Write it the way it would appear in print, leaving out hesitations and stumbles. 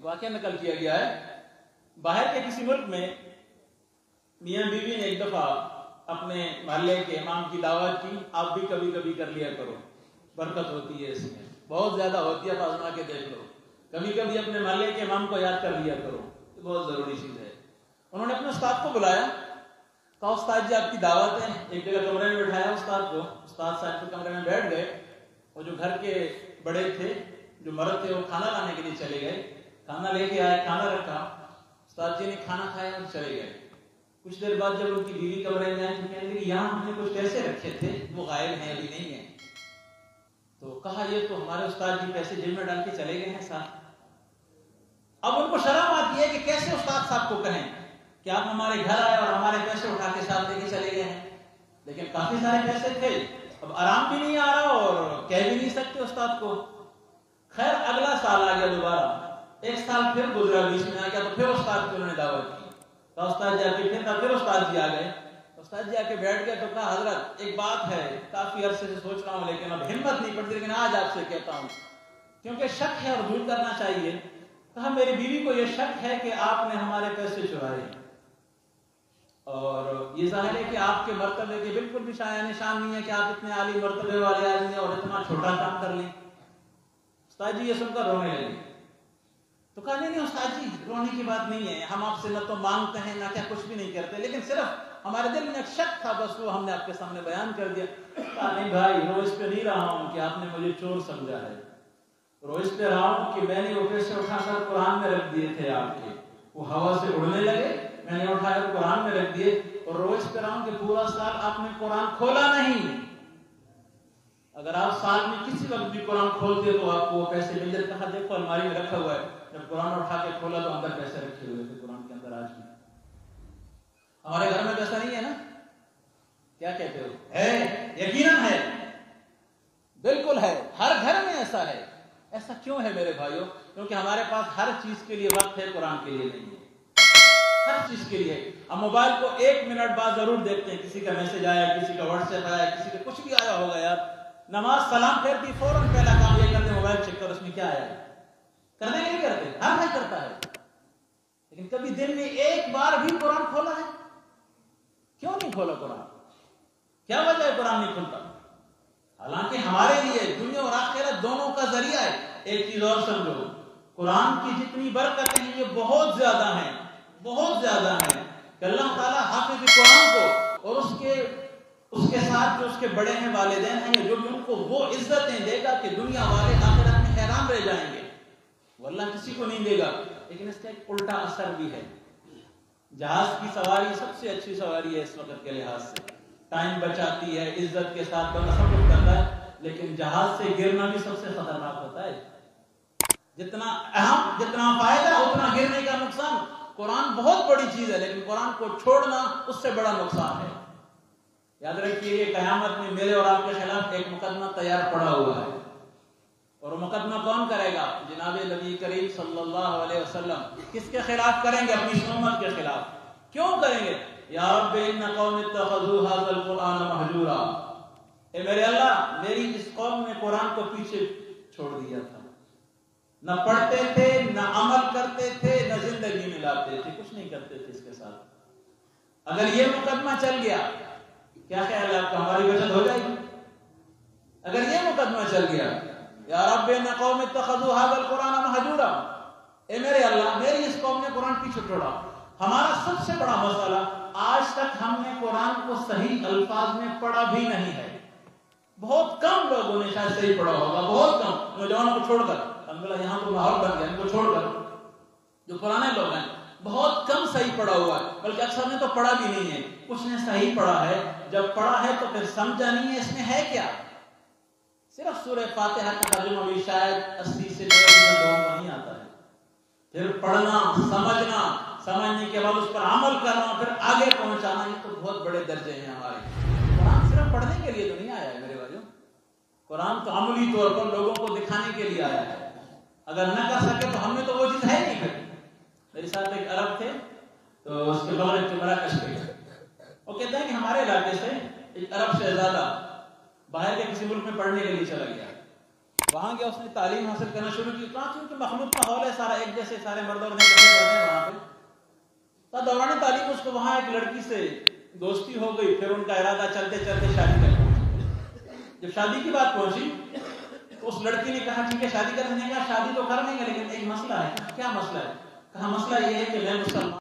ایک واقعہ نقل کیا گیا ہے، باہر کے کسی ملک میں میاں بیوی نے ایک دفعہ اپنے محلے کے امام کی دعوت کی، آپ بھی کبھی کبھی کر لیا کرو، برکت ہوتی ہے اس میں، بہت زیادہ ہوتی ہے، آزما کے دیکھ لو، کبھی کبھی اپنے محلے کے امام کو یاد کر لیا کرو، یہ بہت ضروری چیز ہے۔ انہوں نے اپنے استاد کو بلایا، کہا استاد جی آپ کی دعوت ہے، ایک جگہ کمرے میں بٹھایا استاد کو، استاد صاحب کے کمرے میں بیٹھ گئے، اور جو گھر کے بڑے تھے، جو مرد تھے، وہ کھانا لانے کے لیے چلے گئے، کھانا لے کے آئے، کھانا رکھا، استاد جی نے کھانا کھایا اور چلے گئے۔ کچھ دیر بعد جب ان کی بیوی کمرے میں آئی تو کہنے لگی یہاں ہم نے کچھ پیسے رکھے تھے، وہ غائب ہیں، ابھی نہیں ہیں۔ تو کہا یہ تو ہمارے استاد جی پیسے جیب میں ڈال کے چلے گئے ہیں ساتھ۔ اب ان کو شرم آتی ہے کہ کیسے استاد صاحب کو کہیں کہ آپ ہمارے گھر آئے اور ہمارے پیسے اٹھا کے ساتھ لے کے چلے گئے ہیں، لیکن کافی سارے پیسے تھے، اب آرام بھی نہیں آ رہا اور کہہ بھی نہیں سکتے استاد کو۔ خیر اگلا سال آ گیا، دوبارہ ایک سال پھر گزرا، بیچ میں آ گیا، تو پھر استاد کو انہوں نے دعوت کی، تو استاد جی آ کے پھر استاد جی آ گئے، استاد جی آ کے بیٹھ گئے، تو کہا حضرت ایک بات ہے، کافی عرصے سے سوچ رہا ہوں لیکن اب ہمت نہیں پڑتی، لیکن آج آپ سے کہتا ہوں کیونکہ شک ہے اور دور کرنا چاہیے۔ کہا میری بیوی کو یہ شک ہے کہ آپ نے ہمارے پیسے چرائے، اور یہ ظاہر ہے کہ آپ کے مرتبے کے بالکل بھی شایان نشان نہیں ہے کہ آپ اتنے عالی مرتبے والے آدمی ہیں اور اتنا چھوٹا کام کر لیں۔ استاد جی یہ سن کر رونے لگے، تو کہا نہیں استاد جی رونے کی بات نہیں ہے، ہم آپ سے نہ تو مانگتے ہیں نہ کیا کچھ بھی نہیں کرتے، لیکن صرف ہمارے دل میں ایک شک تھا، بس وہ ہم نے آپ کے سامنے بیان کر دیا۔ کہا نہیں بھائی رو اس پہ نہیں رہا ہوں کہ آپ نے مجھے چور سمجھا ہے، رو اس پہ رہا ہوں کہ میں نے وہ پیسے اٹھا کر قرآن میں رکھ دیے تھے آپ کے، وہ ہوا سے اڑنے لگے، میں نے اٹھا کر قرآن میں رکھ دیے، اور رو اس پہ رہا ہوں کہ پورا سال آپ نے قرآن کھولا نہیں، اگر آپ سال میں کسی وقت بھی قرآن کھولتے تو آپ کو وہ پیسے مل جاتے۔ کہا دیکھو الماری میں رکھا ہوا ہے، جب قرآن اٹھا کے کھولا تو اندر پیسے رکھے ہوئے تھے قرآن کے اندر۔ آج بھی ہمارے گھر میں پیسہ نہیں ہے نا، کیا کہتے ہو؟ ہے، یقیناً ہے، بالکل ہے، ہر گھر میں ایسا ہے۔ ایسا کیوں ہے میرے بھائیوں؟ کیونکہ ہمارے پاس ہر چیز کے لیے وقت ہے، قرآن کے لیے نہیں ہے، ہر چیز کے لیے۔ ہم موبائل کو 1 منٹ بعد ضرور دیکھتے ہیں، کسی کا میسج آیا، کسی کا واٹس ایپ آیا، کسی کا کچھ بھی آیا ہوگا یار، نماز سلام پھیرتی فوراً پہلا کام یہ کرتے موبائل چیک کر اس میں کیا آیا ہے، کرنے کے نہیں کرتے، ہر کوئی کرتا ہے، لیکن کبھی دن میں ایک بار بھی قرآن کھولا ہے؟ کیوں نہیں کھولا قرآن؟ کیا وجہ ہے قرآن نہیں کھلتا؟ حالانکہ ہمارے لیے دنیا اور آخرت دونوں کا ذریعہ ہے۔ ایک چیز اور سمجھو، قرآن کی جتنی برکتیں ہیں یہ بہت زیادہ ہیں، بہت زیادہ ہیں، کہ اللہ تعالیٰ حافظ قرآن کو اور اس کے ساتھ جو اس کے بڑے ہیں والدین ہیں، جو بھی ان کو وہ عزتیں دے گا کہ دنیا والے آخرت میں حیران رہ جائیں گے، وہ اللہ کسی کو نہیں دے گا۔ لیکن اس کا ایک الٹا اثر بھی ہے۔ جہاز کی سواری سب سے اچھی سواری ہے اس وقت کے لحاظ سے، ٹائم بچاتی ہے، عزت کے ساتھ بندہ سب کچھ کرتا ہے، لیکن جہاز سے گرنا بھی سب سے خطرناک ہوتا ہے۔ جتنا اہم، جتنا فائدہ اتنا گرنے کا نقصان۔ قرآن بہت بڑی چیز ہے، لیکن قرآن کو چھوڑنا اس سے بڑا نقصان ہے۔ یاد رکھیے یہ قیامت میں میرے اور آپ کے خلاف ایک مقدمہ تیار پڑا ہوا ہے، اور وہ مقدمہ کون کرے گا؟ جناب نبی کریم صلی اللہ علیہ وسلم۔ کس کے خلاف کریں گے؟ اپنی امت کے خلاف۔ کیوں کریں گے؟ یا رب ان قوم اتخذوا هذا القرآن مہجورا، اے میرے اللہ میری اس قوم نے قرآن کو پیچھے چھوڑ دیا تھا، نہ پڑھتے تھے، نہ عمل کرتے تھے، نہ زندگی میں لاتے تھے، کچھ نہیں کرتے تھے اس کے ساتھ۔ اگر یہ مقدمہ چل گیا، کیا خیال ہے آپ کا ہماری بچت ہو جائے گی؟ اگر یہ مقدمہ چل گیا، یا رب ان قوم اتخذوا هذا القرآن مہجورا، اے میرے اللہ میری اس قوم نے قرآن پیچھے چھوڑا۔ ہمارا سب سے بڑا مسئلہ آج تک ہم نے قرآن کو صحیح الفاظ میں پڑھا بھی نہیں ہے۔ بہت کم لوگوں نے شاید صحیح پڑھا ہوگا، بہت کم، نوجوانوں کو چھوڑ کر، الحمدللہ یہاں تو ماحول بن گیا، ان کو چھوڑ کر جو پرانے لوگ ہیں بہت کم صحیح پڑھا ہوا ہے، بلکہ اکثر نے تو پڑھا بھی نہیں ہے۔ کچھ نے صحیح پڑھا ہے، جب پڑھا ہے تو پھر سمجھا نہیں ہے اس میں ہے کیا۔ صرف سورہ فاتحہ کا ترجمہ بھی شاید 80 سے 90 لوگوں کو نہیں آتا ہے، پھر پڑھنا، سمجھنا، سمجھنے کے بعد اس پر عمل کرنا، پھر آگے پہنچانا، یہ تو بہت بڑے درجے ہیں ہمارے۔ قرآن صرف پڑھنے کے لیے تو نہیں آیا ہے میرے بھائیوں، قرآن تو عملی طور پر لوگوں کو دکھانے کے لیے آیا ہے۔ اگر نہ کر سکے تو ہم نے تو وہ چیز ہے نہیں کری۔ میرے ساتھ ایک عرب تھے، تو اس کے بغیر کے مراکش کے، وہ کہتے ہیں کہ ہمارے علاقے سے ایک عرب شہزادہ باہر کے کسی ملک میں پڑھنے کے لیے چلا گیا، وہاں گیا، اس نے تعلیم حاصل کرنا شروع کی. کہاں کیونکہ مخلوط ماحول ہے سارا ایک جیسے، سارے مرد اور وہاں پہ. تو دوران تعلیم اس کو وہاں ایک لڑکی سے دوستی ہو گئی. پھر ان کا ارادہ چلتے چلتے شادی کر پہنچی. جب شادی کی بات پہنچی تو اس لڑکی نے کہا ٹھیک ہے شادی کرنے کا، شادی تو کر لیں گے لیکن ایک مسئلہ ہے. کیا مسئلہ ہے؟ کہا مسئلہ یہ ہے کہ میں مسلمان